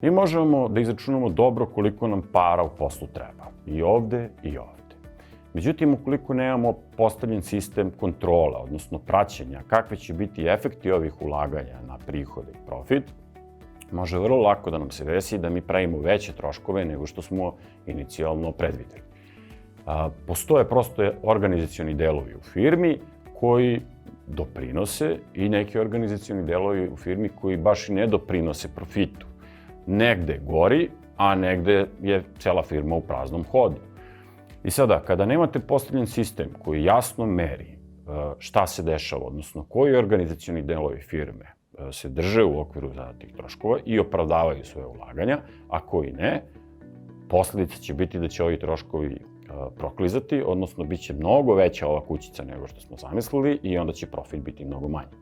Mi možemo da izračunamo dobro koliko nam para u poslu treba. I ovde i ovde. Međutim, ukoliko nemamo postavljen sistem kontrola, odnosno praćenja, kakve će biti efekti ovih ulaganja na prihode i profit, može vrlo lako da nam se desi da mi pravimo veće troškove nego što smo inicijalno predvideli. Postoje prosto organizacioni delovi u firmi koji doprinose i neki organizacioni delovi u firmi koji baš i ne doprinose profitu. Negde gori, a negde je cela firma u praznom hodu. I sada, kada nemate postavljen sistem koji jasno meri šta se dešava, odnosno koji organizacioni delovi firme se drže u okviru zadatih troškova i opravdavaju svoje ulaganja, a koji ne, posledica će biti da će ovi troškovi proklizati, odnosno bit će mnogo veća ova kućica nego što smo zamislili i onda će profit biti mnogo manji.